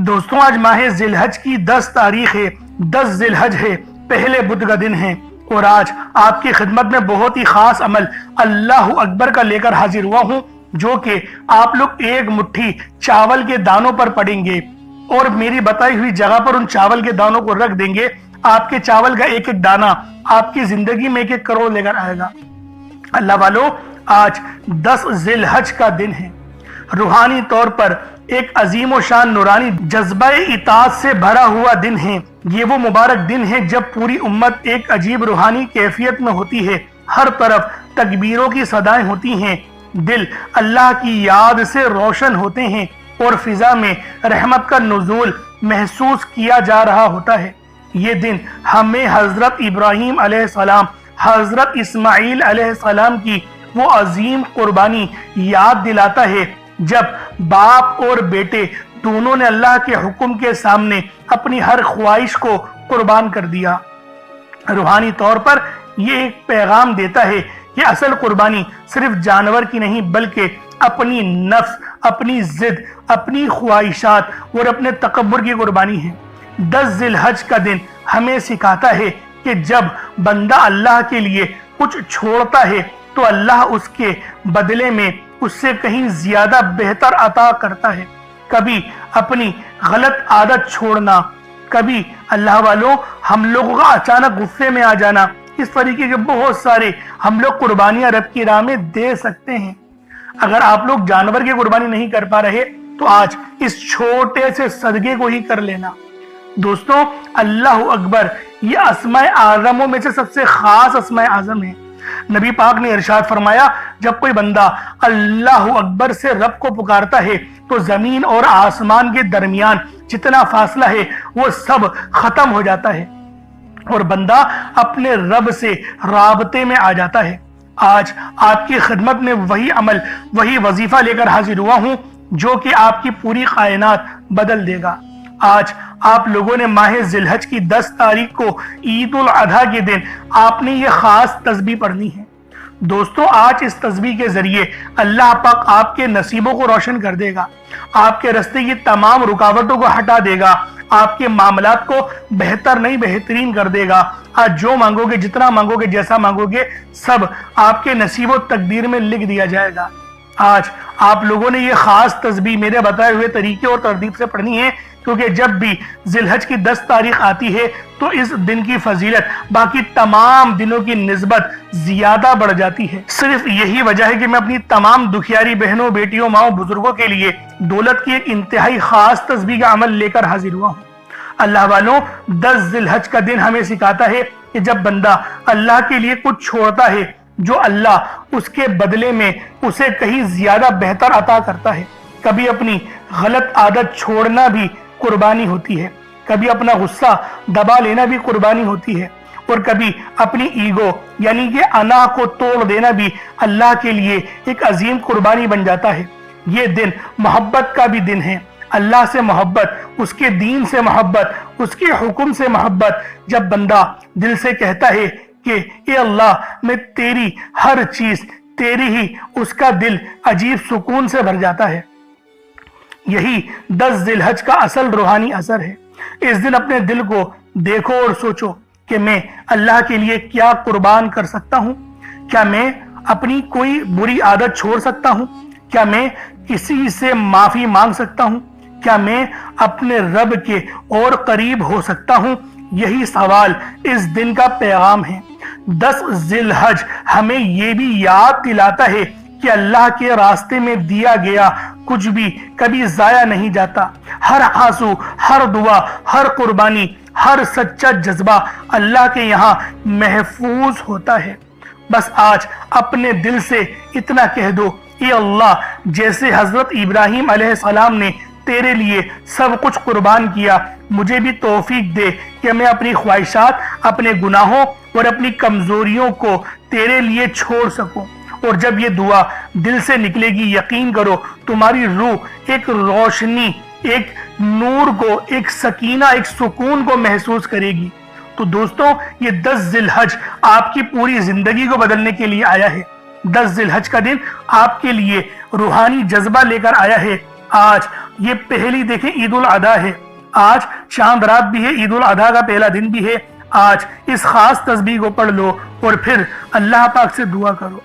دوستوں آج ماہ ذی الحج کی 10 تاریخ ہے، 10 ذی الحج ہے، پہلے بدھ کا دن ہے، اور آج آپ کی خدمت میں بہت ہی خاص عمل اللہ اکبر کا لے کر حاضر ہوا ہوں، جو کہ آپ لوگ ایک مٹھی چاول کے دانوں پر پڑیں گے اور میری بتائی ہوئی جگہ پر ان چاول کے دانوں کو رکھ دیں گے۔ آپ کے چاول کا ایک ایک دانہ آپ کی زندگی میں 1-1 کروڑ لے کر آئے گا۔ اللہ والو، آج 10 ذی الحج کا دن ہے، روحانی طور پر ایک عظیم و شان نورانی جذبہ اطاعت سے بھرا ہوا دن ہے۔ یہ وہ مبارک دن ہے جب پوری امت ایک عجیب روحانی کیفیت میں ہوتی ہے، ہر طرف تکبیروں کی صدائیں ہوتی ہیں، دل اللہ کی یاد سے روشن ہوتے ہیں اور فضا میں رحمت کا نزول محسوس کیا جا رہا ہوتا ہے۔ یہ دن ہمیں حضرت ابراہیم علیہ السلام، حضرت اسماعیل علیہ السلام کی وہ عظیم قربانی یاد دلاتا ہے جب باپ اور بیٹے دونوں نے اللہ کے حکم کے سامنے اپنی ہر خواہش کو قربان کر دیا۔ روحانی طور پر یہ ایک پیغام دیتا ہے کہ اصل قربانی صرف جانور کی نہیں بلکہ اپنی نفس، اپنی ضد، اپنی خواہشات اور اپنے تکبر کی قربانی ہے۔ 10 ذی الحج کا دن ہمیں سکھاتا ہے کہ جب بندہ اللہ کے لیے کچھ چھوڑتا ہے تو اللہ اس کے بدلے میں اس سے کہیں زیادہ بہتر عطا کرتا ہے۔ کبھی اپنی غلط عادت چھوڑنا، کبھی اللہ والوں ہم لوگوں کا اچانک غصے میں آ جانا، اس طریقے کے بہت سارے ہم لوگ قربانیاں رب کی راہ میں دے سکتے ہیں۔ اگر آپ لوگ جانور کی قربانی نہیں کر پا رہے تو آج اس چھوٹے سے صدقے کو ہی کر لینا۔ دوستوں، اللہ اکبر یہ اسماء اعظموں میں سے سب سے خاص اسماء اعظم ہے۔ نبی پاک نے ارشاد فرمایا، جب کوئی بندہ اللہ اکبر سے رب کو پکارتا ہے تو زمین اور آسمان کے درمیان جتنا فاصلہ ہے وہ سب ختم ہو جاتا ہے اور بندہ اپنے رب سے رابطے میں آ جاتا ہے۔ آج آپ کی خدمت میں وہی عمل، وہی وظیفہ لے کر حاضر ہوا ہوں جو کہ آپ کی پوری کائنات بدل دے گا۔ آج آپ لوگوں نے ماہ ذی الحج کی 10 تاریخ کو عید الاضحیٰ کے دن آپ نے یہ خاص تسبیح پڑھنی ہے۔ دوستوں، آج اس تسبیح کے ذریعے اللہ پاک آپ کے نصیبوں کو روشن کر دے گا، آپ کے راستے کی تمام رکاوٹوں کو ہٹا دے گا، آپ کے معاملات کو بہتر نہیں بہترین کر دے گا۔ آج جو مانگو گے، جتنا مانگو گے، جیسا مانگو گے، سب آپ کے نصیب و تقدیر میں لکھ دیا جائے گا۔ آج آپ لوگوں نے یہ خاص تسبیح میرے بتائے ہوئے طریقے اور ترتیب سے پڑھنی ہے، کیونکہ جب بھی ذی الحج کی 10 تاریخ آتی ہے تو اس دن کی فضیلت باقی تمام دنوں کی نسبت زیادہ بڑھ جاتی ہے۔ صرف یہی وجہ ہے کہ میں اپنی تمام دکھیاری بہنوں، بیٹیوں، ماؤں، بزرگوں کے لیے دولت کی ایک انتہائی خاص تسبیح کا عمل لے کر حاضر ہوا ہوں۔ اللہ والوں، 10 ذی الحج کا دن ہمیں سکھاتا ہے کہ جب بندہ اللہ کے لیے کچھ چھوڑتا ہے جو اللہ اس کے بدلے میں اسے کہیں زیادہ بہتر عطا کرتا ہے۔ کبھی اپنی غلط عادت چھوڑنا بھی قربانی ہوتی ہے، کبھی اپنا غصہ دبا لینا بھی قربانی ہوتی ہے، اور کبھی اپنی ایگو یعنی کہ انا کو توڑ دینا بھی اللہ کے لیے ایک عظیم قربانی بن جاتا ہے۔ یہ دن محبت کا بھی دن ہے، اللہ سے محبت، اس کے دین سے محبت، اس کے حکم سے محبت۔ جب بندہ دل سے کہتا ہے کہ اے اللہ میں تیری ہر چیز تیری ہی، اس کا دل عجیب سکون سے بھر جاتا ہے۔ یہی 10 ذی الحج کا اصل روحانی اثر ہے۔ اس دن اپنے دل کو دیکھو اور سوچو کہ میں اللہ کے لیے کیا قربان کر سکتا ہوں؟ کیا میں اپنی کوئی بری عادت چھوڑ سکتا ہوں؟ کیا میں کسی سے معافی مانگ سکتا ہوں؟ کیا میں اپنے رب کے اور قریب ہو سکتا ہوں؟ یہی سوال اس دن کا پیغام ہے۔ 10 ذی الحج ہمیں یہ بھی یاد دلاتا ہے کہ اللہ کے راستے میں دیا گیا کچھ بھی کبھی ضائع نہیں جاتا۔ ہر آنسو، ہر دعا، ہر قربانی، ہر سچا جذبہ اللہ کے یہاں محفوظ ہوتا ہے۔ بس آج اپنے دل سے اتنا کہہ دو، اے اللہ، جیسے حضرت ابراہیم علیہ السلام نے تیرے لیے سب کچھ قربان کیا، مجھے بھی توفیق دے کہ میں اپنی خواہشات، اپنے گناہوں اور اپنی کمزوریوں کو تیرے لیے چھوڑ سکوں۔ اور جب یہ دعا دل سے نکلے گی، یقین کرو تمہاری روح ایک روشنی، ایک نور کو، ایک سکینہ، ایک سکون کو محسوس کرے گی۔ تو دوستوں، یہ 10 ذی الحج آپ کی پوری زندگی کو بدلنے کے لیے آیا ہے۔ 10 ذی الحج کا دن آپ کے لیے روحانی جذبہ لے کر آیا ہے۔ آج یہ پہلی دیکھیں عید الاضحیٰ ہے، آج چاند رات بھی ہے، عید الاضحیٰ کا پہلا دن بھی ہے۔ آج اس خاص تسبیح کو پڑھ لو اور پھر اللہ پاک سے دعا کرو۔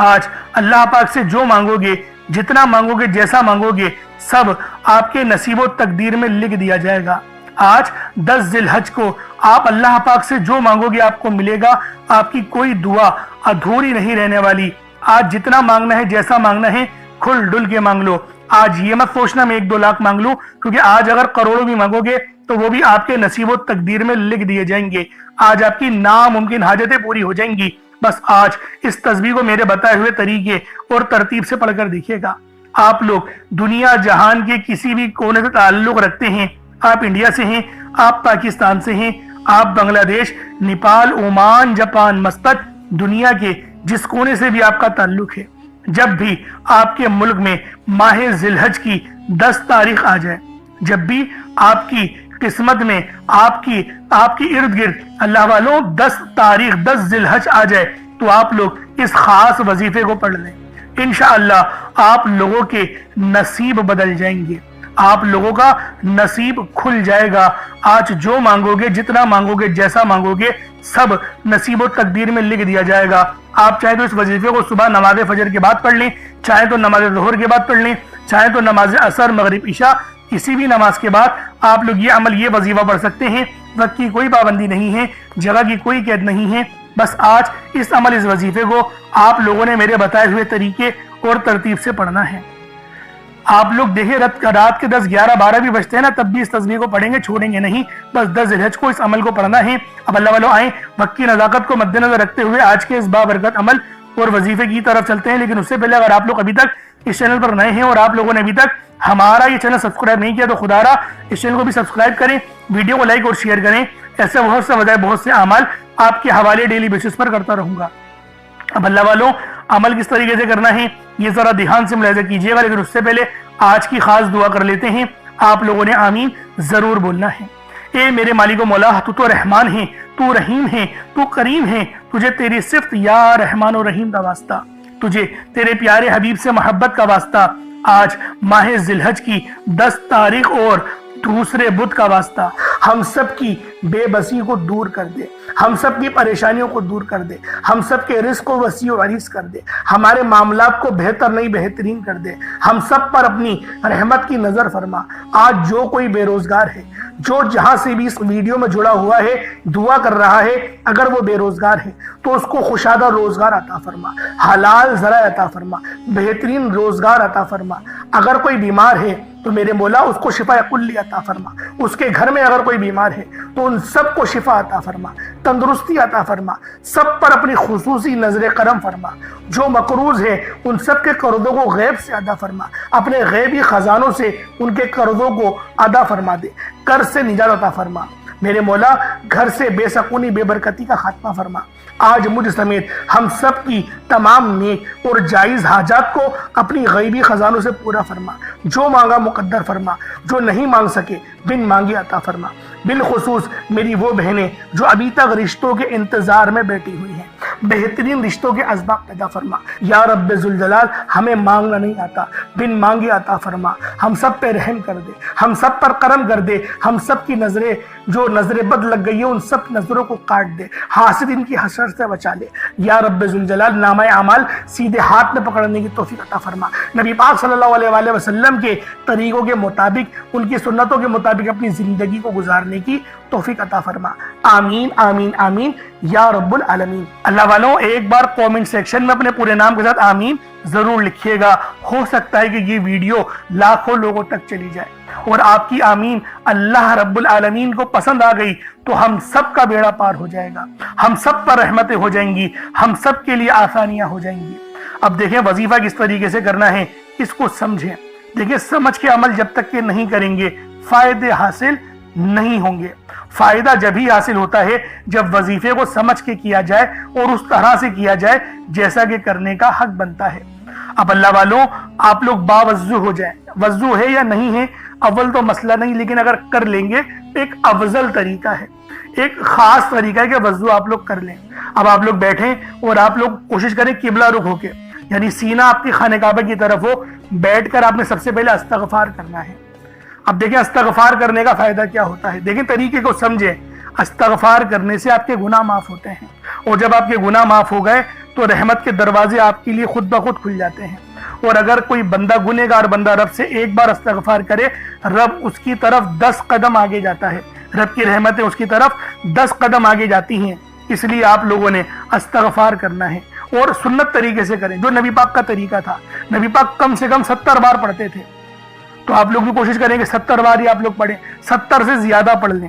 آج اللہ پاک سے جو مانگو گے، جتنا مانگو گے، جیسا مانگو گے، سب آپ کے نصیب و تقدیر میں لکھ دیا جائے گا۔ آج 10 ذی الحج کو آپ اللہ پاک سے جو مانگو گے آپ کو ملے گا، آپ کی کوئی دعا ادھوری نہیں رہنے والی۔ آج جتنا مانگنا ہے، جیسا مانگنا ہے، کھل ڈل کے مانگ لو۔ آج یہ مت سوچنا میں 1-2 لاکھ مانگ لوں، کیونکہ آج اگر کروڑوں بھی مانگو گے تو وہ بھی آپ کے نصیب و تقدیر میں لکھ دیے جائیں گے۔ آج آپ کی ناممکن حاجتیں پوری ہو جائیں گی۔ بس آج اس تسبیح کو میرے بتائے ہوئے طریقے اور ترتیب سے پڑھ کر دیکھیے گا۔ آپ لوگ دنیا جہان کے کسی بھی کونے سے تعلق رکھتے ہیں، آپ انڈیا سے ہیں، آپ پاکستان سے ہیں، آپ بنگلہ دیش، نیپال، عمان، جاپان، مسقط، دنیا کے جس کونے سے بھی آپ کا تعلق ہے، جب بھی آپ کے ملک میں ماہ ذی الحج کی 10 تاریخ آ جائے، جب بھی آپ کی قسمت میں آپ کی ارد گرد اللہ والوں 10 تاریخ 10 ذی الحج آ جائے تو آپ لوگ اس خاص وظیفے کو پڑھ لیں۔ انشاءاللہ آپ لوگوں کے نصیب بدل جائیں گے، آپ لوگوں کا نصیب کھل جائے گا۔ آج جو مانگو گے، جتنا مانگو گے، جیسا مانگو گے، سب نصیب و تقدیر میں لکھ دیا جائے گا۔ آپ چاہے تو اس وظیفے کو صبح نماز فجر کے بعد پڑھ لیں، چاہے تو نماز ظہر کے بعد پڑھ لیں، چاہے تو نماز عصر، مغرب، عشاء، کسی بھی نماز کے بعد آپ لوگ یہ عمل، یہ وظیفہ پڑھ سکتے ہیں۔ وقت کی کوئی پابندی نہیں ہے، جگہ کی کوئی قید نہیں ہے۔ بس آج اس عمل، اس وظیفے کو آپ لوگوں نے میرے بتائے ہوئے طریقے اور ترتیب سے پڑھنا ہے۔ آپ لوگ دیکھیں رات کے 10، 11، 12 بھی بجتے ہیں نا، تب بھی اس تسبیح کو پڑھیں گے، چھوڑیں گے نہیں۔ بس 10 ذی الحج کو اس عمل کو پڑھنا ہے۔ اب اللہ والوں آئیں، وقت کی نزاکت کو مد نظر رکھتے ہوئے آج کے اس بابرکت عمل اور وظیفے کی طرف چلتے ہیں۔ لیکن اس سے پہلے اگر آپ لوگ ابھی تک اس چینل پر نئے ہیں اور آپ لوگوں نے ابھی تک ہمارا یہ چینل سبسکرائب نہیں کیا تو خدا را اس چینل کو بھی سبسکرائب کریں، ویڈیو کو لائک اور شیئر کریں۔ ایسے بہت سے وظائف، بہت سے اعمال آپ کے حوالے ڈیلی بیسس پر کرتا رہوں گا۔ اب اللہ والوں عمل کس طریقے سے کرنا ہے یہ ذرا دھیان سے ملاحظہ کیجیے گا، لیکن اس سے پہلے آج کی خاص دعا کر لیتے ہیں۔ آپ لوگوں نے آمین ضرور بولنا ہے۔ اے میرے مالک و مولا، تو رحمان ہے، تو رحیم ہے، تو کریم ہے، تجھے تیری صفت یا رحمان و رحیم کا واسطہ، تجھے تیرے پیارے حبیب سے محبت کا واسطہ، آج ماہ ذی الحج کی 10 تاریخ اور دوسرے بدھ کا واسطہ، ہم سب کی بے بسی کو دور کر دے، ہم سب کی پریشانیوں کو دور کر دے، ہم سب کے رزق کو وسیع و عریض کر دے، ہمارے معاملات کو بہتر نہیں بہترین کر دے، ہم سب پر اپنی رحمت کی نظر فرما۔ آج جو کوئی بے روزگار ہے، جو جہاں سے بھی اس ویڈیو میں جڑا ہوا ہے، دعا کر رہا ہے، اگر وہ بے روزگار ہے تو اس کو خوشادہ روزگار عطا فرما، حلال ذرائع عطا فرما، بہترین روزگار عطا فرما۔ اگر کوئی بیمار ہے تو میرے مولا اس کو شفا کلی عطا فرما، اس کے گھر میں اگر کوئی بیمار ہے تو ان سب کو شفا عطا فرما، تندرستی عطا فرما، سب پر اپنی خصوصی نظر کرم فرما۔ جو مقروض ہے ان سب کے قرضوں کو غیب سے ادا فرما، اپنے غیبی خزانوں سے ان کے قرضوں کو ادا فرما دے، قرض سے نجات عطا فرما۔ میرے مولا گھر سے بے سکونی، بے برکتی کا خاتمہ فرما۔ آج مجھ سمیت ہم سب کی تمام نیک اور جائز حاجات کو اپنی غیبی خزانوں سے پورا فرما، جو مانگا مقدر فرما، جو نہیں مانگ سکے بن مانگے عطا فرما۔ بالخصوص میری وہ بہنیں جو ابھی تک رشتوں کے انتظار میں بیٹھی ہوئی ہیں، بہترین رشتوں کے اسباب پیدا فرما۔ یا رب ذوالجلال، ہمیں مانگنا نہیں آتا، بن مانگے عطا فرما۔ ہم سب پہ رحم کر دے، ہم سب پر کرم کر دے، ہم سب کی نظریں جو نظر بد لگ گئی ہے ان سب نظروں کو کاٹ دے، حاسدین کی حسد سے بچا لے۔ یا رب ذوالجلال، نامہ اعمال سیدھے ہاتھ میں پکڑنے کی توفیق عطا فرما۔ نبی پاک صلی اللہ علیہ وآلہ وسلم کے طریقوں کے مطابق، ان کی سنتوں کے مطابق اپنی زندگی کو گزارنے کی توفیق عطا فرما۔ آمین آمین آمین یا رب العالمین۔ اللہ والوں ایک بار کومنٹ سیکشن میں اپنے پورے نام کے ساتھ آمین ضرور لکھیے گا۔ ہو سکتا ہے کہ یہ ویڈیو لاکھوں لوگوں تک چلی جائے اور آپ کی آمین اللہ رب العالمین کو پسند آ گئی تو ہم سب کا بیڑا پار ہو جائے گا، ہم سب پر رحمتیں ہو جائیں گی، ہم سب کے لیے آسانیاں ہو جائیں گی۔ اب دیکھیں وظیفہ کس طریقے سے کرنا ہے، اس کو سمجھیں۔ دیکھیں سمجھ کے عمل جب تک کہ نہیں کریں گے فائدے حاصل نہیں ہوں گے۔ فائدہ جب ہی حاصل ہوتا ہے جب وظیفے کو سمجھ کے کیا جائے اور اس طرح سے کیا جائے جیسا کہ کرنے کا حق بنتا ہے۔ اب اللہ والوں آپ لوگ باوضو ہو جائیں، وضو ہے یا نہیں ہے اول تو مسئلہ نہیں، لیکن اگر کر لیں گے ایک افضل طریقہ ہے، ایک خاص طریقہ ہے کہ وضو آپ لوگ کر لیں۔ اب آپ لوگ بیٹھیں اور آپ لوگ کوشش کریں قبلہ رخ ہو کے، یعنی سینہ آپ کی خانہ کعبہ کی طرف ہو، بیٹھ کر آپ نے سب سے پہلے استغفار کرنا ہے۔ اب دیکھیں استغفار کرنے کا فائدہ کیا ہوتا ہے، دیکھیں طریقے کو سمجھیں۔ استغفار کرنے سے آپ کے گناہ معاف ہوتے ہیں، اور جب آپ کے گناہ معاف ہو گئے تو رحمت کے دروازے آپ کے لیے خود بخود کھل جاتے ہیں۔ اور اگر کوئی بندہ گنہگار بندہ رب سے ایک بار استغفار کرے، رب اس کی طرف 10 قدم آگے جاتا ہے، رب کی رحمتیں اس کی طرف 10 قدم آگے جاتی ہیں۔ اس لیے آپ لوگوں نے استغفار کرنا ہے، اور سنت طریقے سے کریں، جو نبی پاک کا طریقہ تھا۔ نبی پاک کم سے کم 70 بار پڑھتے تھے، تو آپ لوگ بھی کوشش کریں کہ 70 بار ہی آپ لوگ پڑھیں، 70 سے زیادہ پڑھ لیں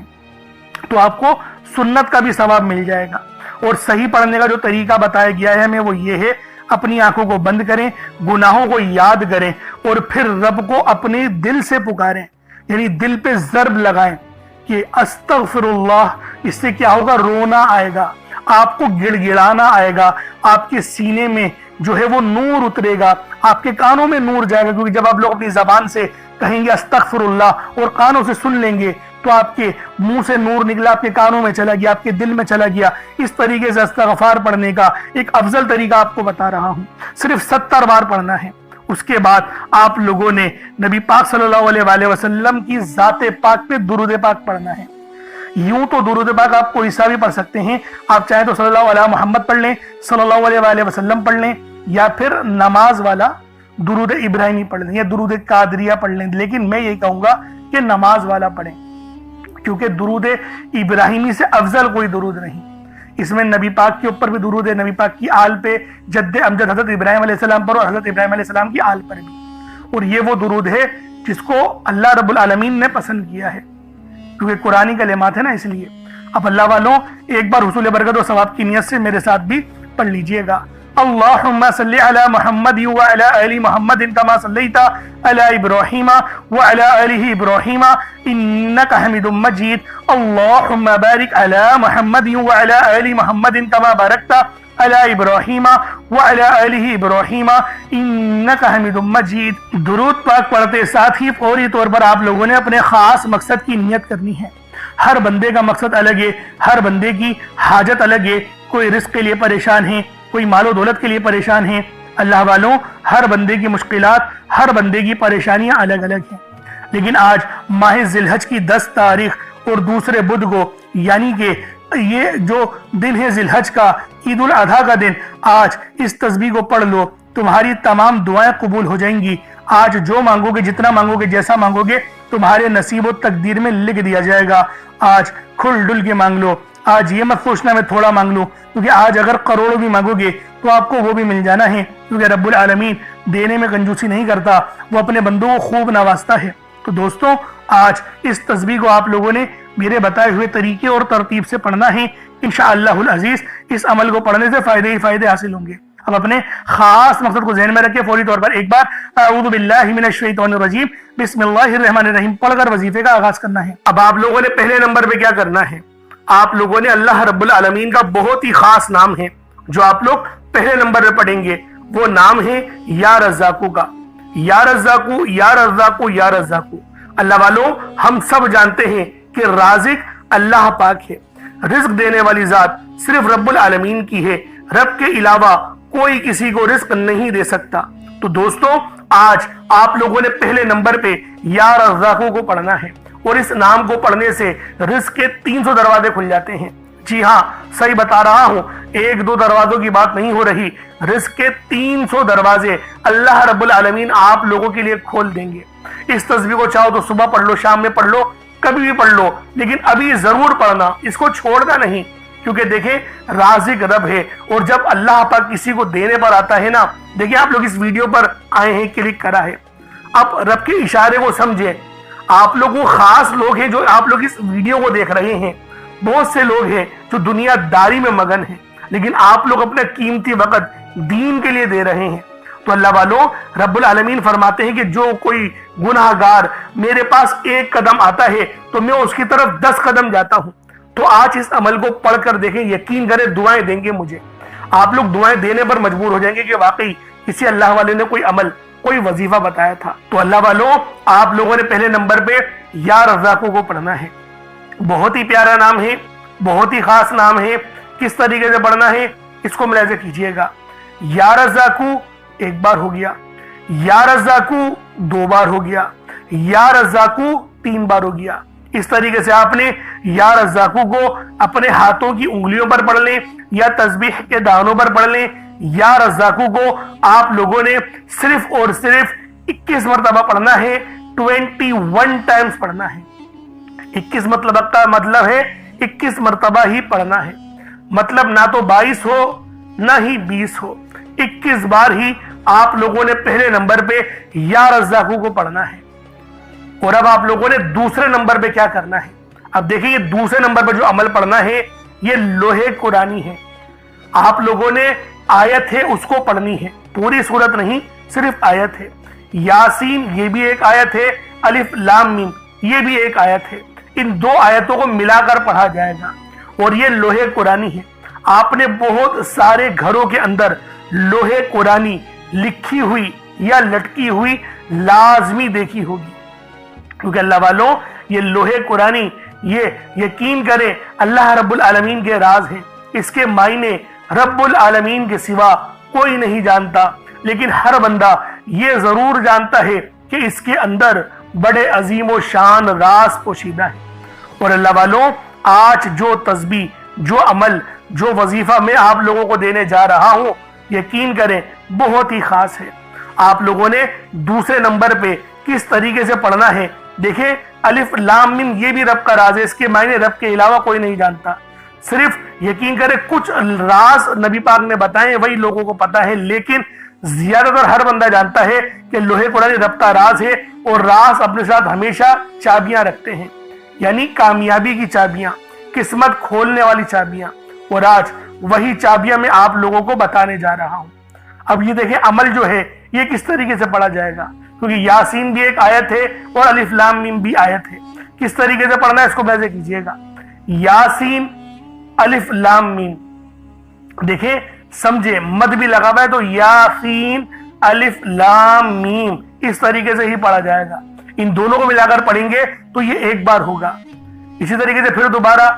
تو آپ کو سنت کا بھی ثواب مل جائے گا۔ اور صحیح پڑھنے کا جو طریقہ بتایا گیا ہے ہمیں وہ یہ ہے، اپنی آنکھوں کو بند کریں، گناہوں کو یاد کریں، اور پھر رب کو اپنے دل سے پکاریں، یعنی دل پہ ضرب لگائیں کہ استغفر اللہ۔ اس سے کیا ہوگا؟ رونا آئے گا، آپ کو گڑ گڑانا آئے گا، آپ کے سینے میں جو ہے وہ نور اترے گا، آپ کے کانوں میں نور جائے گا، کیونکہ جب آپ لوگ اپنی زبان سے کہیں گے استغفر اللہ اور کانوں سے سن لیں گے تو آپ کے منہ سے نور نکلا، آپ کے کانوں میں چلا گیا، آپ کے دل میں چلا گیا۔ اس طریقے سے استغفار پڑھنے کا ایک افضل طریقہ آپ کو بتا رہا ہوں، صرف 70 بار پڑھنا ہے۔ اس کے بعد آپ لوگوں نے نبی پاک صلی اللہ علیہ وآلہ وسلم کی ذات پاک پہ درود پاک پڑھنا ہے۔ یوں تو درود پاک آپ کوئی سا بھی پڑھ سکتے ہیں، آپ چاہیں تو صلی اللہ علیہ محمد پڑھ لیں، صلی اللہ علیہ وآلہ وسلم پڑھ لیں، یا پھر نماز والا درود ابراہیمی پڑھ لیں، یا درود قادریہ پڑھ لیں، لیکن میں یہی کہوں گا کہ نماز والا پڑھیں، کیونکہ درود ابراہیمی سے افضل کوئی درود نہیں۔ اس میں نبی پاک کے اوپر بھی درود ہے، نبی پاک کی آل پہ، جد امجد حضرت ابراہیم علیہ السلام پر، اور حضرت ابراہیم علیہ السلام کی آل پر بھی، اور یہ وہ درود ہے جس کو اللہ رب العالمین نے پسند کیا ہے، کیونکہ قرآنی کلمات ہے نا، اس لیے۔ اب اللہ والوں ایک بار حصول برکت و ثواب کی نیت سے میرے ساتھ بھی پڑھ لیجئے گا۔ اللہم صلی علی محمد وعلی آل محمد کما صلیت علی ابراہیم وعلی آل ابراہیم انکا حمید مجید۔ اللہم بارک علی محمد وعلی آل محمد کما بارکت علی ابراہیم وعلی آل ابراہیم انکا حمید مجید۔ درود پاک پڑھتے ساتھ ہی فوری طور پر آپ لوگوں نے اپنے خاص مقصد کی نیت کرنی ہے۔ ہر بندے کا مقصد الگ ہے، ہر بندے کی حاجت الگ ہے، کوئی رزق کے لیے پریشان ہے، کوئی مال و دولت کے لیے پریشان ہے۔ اللہ والوں ہر بندے کی مشکلات، ہر بندے کی پریشانیاں الگ الگ ہیں، لیکن آج ماہ ذی الحج کی 10 تاریخ اور دوسرے بدھ کو، یعنی کہ یہ جو دن ہے ذی الحج کا، عید الاضحیٰ کا دن، آج اس تسبیح کو پڑھ لو، تمہاری تمام دعائیں قبول ہو جائیں گی۔ آج جو مانگو گے، جتنا مانگو گے، جیسا مانگو گے، تمہارے نصیب و تقدیر میں لکھ دیا جائے گا۔ آج کھل ڈل کے مانگ لو، آج یہ مت سوچنا میں تھوڑا مانگ لوں، کیونکہ آج اگر کروڑوں بھی مانگو گے تو آپ کو وہ بھی مل جانا ہے، کیونکہ رب العالمین دینے میں کنجوسی نہیں کرتا، وہ اپنے بندوں کو خوب نوازتا ہے۔ تو دوستوں آج اس تسبیح کو آپ لوگوں نے میرے بتائے ہوئے طریقے اور ترتیب سے پڑھنا ہے، انشاءاللہ العزیز اس عمل کو پڑھنے سے فائدے ہی فائدے حاصل ہوں گے۔ اب اپنے خاص مقصد کو ذہن میں رکھے، فوری طور پر ایک بار اعوذ باللہ من الشیطان الرجیم بسم اللہ الرحمن الرحیم پڑھ کر وظیفے کا آغاز کرنا ہے۔ اب آپ لوگوں نے پہلے نمبر پہ کیا کرنا ہے؟ آپ لوگوں نے اللہ رب العالمین کا بہت ہی خاص نام ہے جو آپ لوگ پہلے نمبر پہ پڑھیں گے، وہ نام ہے یا رزاقو کا۔ یا رزاقو، یا رزاقو، یا رزاقو۔ اللہ والوں ہم سب جانتے ہیں کہ رازق اللہ پاک ہے، رزق دینے والی ذات صرف رب العالمین کی ہے، رب کے علاوہ کوئی کسی کو رزق نہیں دے سکتا۔ تو دوستوں آج آپ لوگوں نے پہلے نمبر پہ یا رزاقو کو پڑھنا ہے، اور اس نام کو پڑھنے سے رزق کے 300 دروازے کھل جاتے ہیں۔ جی ہاں صحیح بتا رہا ہوں، 1-2 دروازوں کی بات نہیں ہو رہی، رزق کے 300 دروازے اللہ رب العالمین آپ لوگوں کے لیے کھول دیں گے۔ اس تسبیح کو چاہو تو صبح پڑھ لو، شام میں پڑھ لو، کبھی بھی پڑھ لو، لیکن ابھی ضرور پڑھنا، اس کو چھوڑنا نہیں، کیونکہ دیکھیں رازق رب ہے، اور جب اللہ پاک کسی کو دینے پر آتا ہے نا، دیکھیں آپ لوگ اس ویڈیو پر آئے ہیں، کلک کرا ہے، اب رب کے اشارے کو سمجھیں۔ آپ لوگوں خاص لوگ ہیں جو آپ لوگ اس ویڈیو کو دیکھ رہے ہیں، بہت سے لوگ ہیں جو دنیا داری میں مگن ہیں، لیکن آپ لوگ اپنا قیمتی وقت دین کے لیے دے رہے ہیں۔ تو اللہ والوں رب العالمین فرماتے ہیں کہ جو کوئی گناہ گار میرے پاس 1 قدم آتا ہے تو میں اس کی طرف 10 قدم جاتا ہوں۔ تو آج اس عمل کو پڑھ کر دیکھیں، یقین کریں دعائیں دیں گے مجھے، آپ لوگ دعائیں دینے پر مجبور ہو جائیں گے کہ واقعی کسی اللہ والے نے کوئی عمل، کوئی وظیفہ بتایا تھا۔ تو اللہ والوں آپ لوگوں نے پہلے نمبر پہ یا رزاقو کو پڑھنا ہے، بہت ہی پیارا نام ہے، بہت ہی خاص نام ہے۔ کس طریقے سے پڑھنا ہے اس کو ملاحظہ کیجئے گا۔ یا رزاقو 1 بار ہو گیا، یا رزاقو 2 بار ہو گیا، یا رزاقو 3 بار ہو گیا۔ اس طریقے سے آپ نے یا رزاقو کو اپنے ہاتھوں کی انگلیوں پر پڑھ لیں یا تسبیح کے دانوں پر پڑھ لیں۔ یا رزاقو کو آپ لوگوں نے صرف اور صرف 21 مرتبہ پڑھنا ہے، 21 ٹائمز پڑھنا ہے۔ 21 مطلب کا مطلب ہے 21 مرتبہ ہی پڑھنا ہے، مطلب نہ تو 22 ہو نہ ہی 20 ہو، 21 بار ہی آپ لوگوں نے پہلے نمبر پہ یا رزاقو کو پڑھنا ہے۔ اور اب آپ لوگوں نے دوسرے نمبر پہ کیا کرنا ہے؟ اب دیکھیں یہ دوسرے نمبر پہ جو عمل پڑھنا ہے یہ لوحے قرآنی ہے۔ آپ لوگوں نے آیت ہے اس کو پڑھنی ہے، پوری سورت نہیں، صرف آیت ہے۔ یاسین یہ بھی ایک آیت ہے، الف لام میم یہ بھی ایک آیت ہے۔ ان 2 آیتوں کو ملا کر پڑھا جائے گا اور یہ لوحے قرآنی ہے۔ آپ نے بہت سارے گھروں کے اندر لوحے قرآنی لکھی ہوئی یا لٹکی ہوئی لازمی دیکھی ہوگی، کیونکہ اللہ والوں یہ لوحے قرآنی یہ یقین کریں اللہ رب العالمین کے راز ہیں، اس کے معنی رب العالمین کے سوا کوئی نہیں جانتا، لیکن ہر بندہ یہ ضرور جانتا ہے کہ اس کے اندر بڑے عظیم و شان راز پوشیدہ ہے۔ اور اللہ والوں آج جو تسبیح، جو عمل، جو وظیفہ میں آپ لوگوں کو دینے جا رہا ہوں یقین کریں بہت ہی خاص ہے۔ آپ لوگوں نے دوسرے نمبر پہ کس طریقے سے پڑھنا ہے دیکھیں، الف لام میم یہ بھی رب کا راز ہے، اس کے معنی رب کے علاوہ کوئی نہیں جانتا، صرف یقین کریں کچھ راز نبی پاک نے بتائے وہی لوگوں کو پتا ہے، لیکن زیادہ تر ہر بندہ جانتا ہے کہ لوحے قرآن رب کا راز ہے، اور راز اپنے ساتھ ہمیشہ چابیاں رکھتے ہیں، یعنی کامیابی کی چابیاں، قسمت کھولنے والی چابیاں، اور آج وہی چابیاں میں آپ لوگوں کو بتانے جا رہا ہوں۔ اب یہ دیکھیں عمل جو ہے یہ کس طریقے سے پڑھا جائے گا، کیونکہ یاسین بھی ایک آیت ہے اور الف لام میم بھی آیت ہے۔ کس طریقے سے پڑھنا ہے اس کو ویسے کیجئے گا، یاسین الف لام میم، دیکھیں سمجھے مد بھی لگا ہوا ہے تو یاسین الف لام میم اس طریقے سے ہی پڑھا جائے گا۔ ان دونوں کو ملا کر پڑھیں گے تو یہ ایک بار ہوگا۔ اسی طریقے سے پھر دوبارہ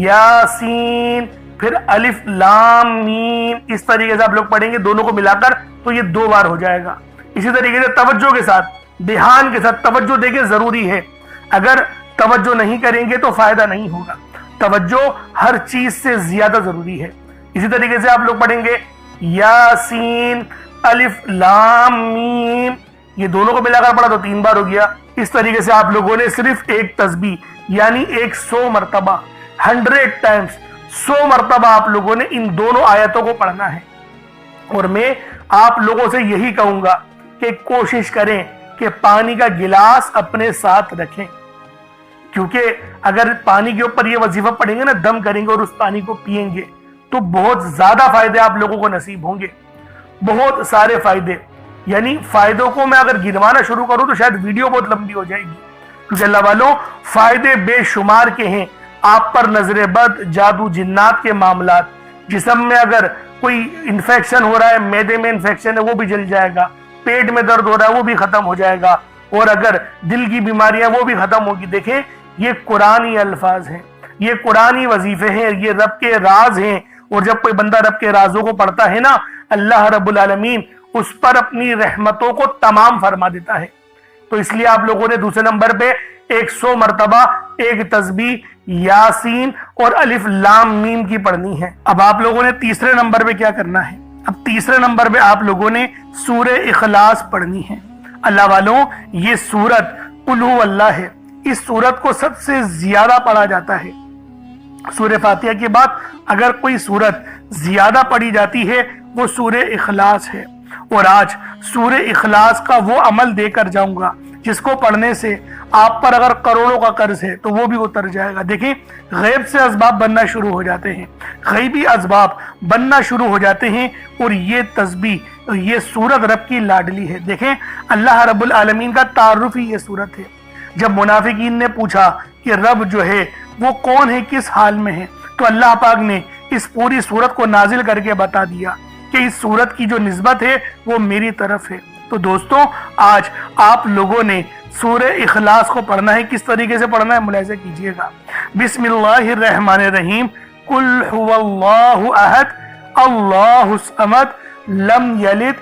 یاسین پھر الف لام میم اس طریقے سے آپ لوگ پڑھیں گے دونوں کو ملا کر تو یہ 2 بار ہو جائے گا۔ اسی طریقے سے توجہ کے ساتھ، دھیان کے ساتھ، توجہ دیکھیں ضروری ہے، اگر توجہ نہیں کریں گے تو فائدہ نہیں ہوگا، توجہ ہر چیز سے زیادہ ضروری ہے۔ اسی طریقے سے آپ لوگ پڑھیں گے یاسین الف لام میم، یہ دونوں کو ملا کر پڑھا تو 3 بار ہو گیا۔ اس طریقے سے آپ لوگوں نے صرف ایک تسبیح یعنی 100 مرتبہ 100 ٹائمز 100 مرتبہ آپ لوگوں نے ان دونوں آیتوں کو پڑھنا ہے۔ اور میں آپ لوگوں سے یہی کہوں گا کہ کوشش کریں کہ پانی کا گلاس اپنے ساتھ رکھیں، کیونکہ اگر پانی کے اوپر یہ وظیفہ پڑھیں گے نا، دم کریں گے اور اس پانی کو پیئیں گے تو بہت زیادہ فائدے آپ لوگوں کو نصیب ہوں گے، بہت سارے فائدے، یعنی فائدوں کو میں اگر گنوانا شروع کروں تو شاید ویڈیو بہت لمبی ہو جائے گی، کیونکہ اللہ والوں فائدے بے شمار کے ہیں۔ آپ پر نظر بد، جادو جنات کے معاملات، جسم میں اگر کوئی انفیکشن ہو رہا ہے، معدے میں انفیکشن ہے وہ بھی جل جائے گا، پیٹ میں درد ہو رہا ہے وہ بھی ختم ہو جائے گا، اور اگر دل کی بیماریاں وہ بھی ختم ہوگی۔ دیکھیں یہ قرآنی الفاظ ہیں، یہ قرآنی وظیفے ہیں، یہ رب کے راز ہیں، اور جب کوئی بندہ رب کے رازوں کو پڑھتا ہے نا اللہ رب العالمین اس پر اپنی رحمتوں کو تمام فرما دیتا ہے۔ تو اس لیے آپ لوگوں نے دوسرے نمبر پہ 100 مرتبہ ایک تسبیح یاسین اور الف لام میم کی پڑھنی ہے۔ اب آپ لوگوں نے تیسرے نمبر پہ کیا کرنا ہے؟ اب تیسرے نمبر پہ آپ لوگوں نے سورہ اخلاص پڑھنی ہے۔ اللہ والوں یہ سورت قل هو اللہ ہے، اس سورت کو سب سے زیادہ پڑھا جاتا ہے۔ سورہ فاتحہ کے بعد اگر کوئی سورت زیادہ پڑھی جاتی ہے وہ سورہ اخلاص ہے، اور آج سورہ اخلاص کا وہ عمل دے کر جاؤں گا جس کو پڑھنے سے آپ پر اگر کروڑوں کا قرض ہے تو وہ بھی اتر جائے گا۔ دیکھیں غیب سے اسباب بننا شروع ہو جاتے ہیں، غیبی اسباب بننا شروع ہو جاتے ہیں، اور یہ تسبیح یہ سورت رب کی لاڈلی ہے۔ دیکھیں اللہ رب العالمین کا تعارف ہی یہ سورت ہے۔ جب منافقین نے پوچھا کہ رب جو ہے وہ کون ہے، کس حال میں ہے، تو اللہ پاک نے اس پوری سورت کو نازل کر کے بتا دیا کہ اس سورت کی جو نسبت ہے وہ میری طرف ہے۔ تو دوستوں آج آپ لوگوں نے سورہ اخلاص کو پڑھنا ہے، کس طریقے سے پڑھنا ہے ملاحظہ کیجئے گا۔ بسم اللہ الرحمن الرحیم، قل هو اللہ احد اللہ الصمد لم یلد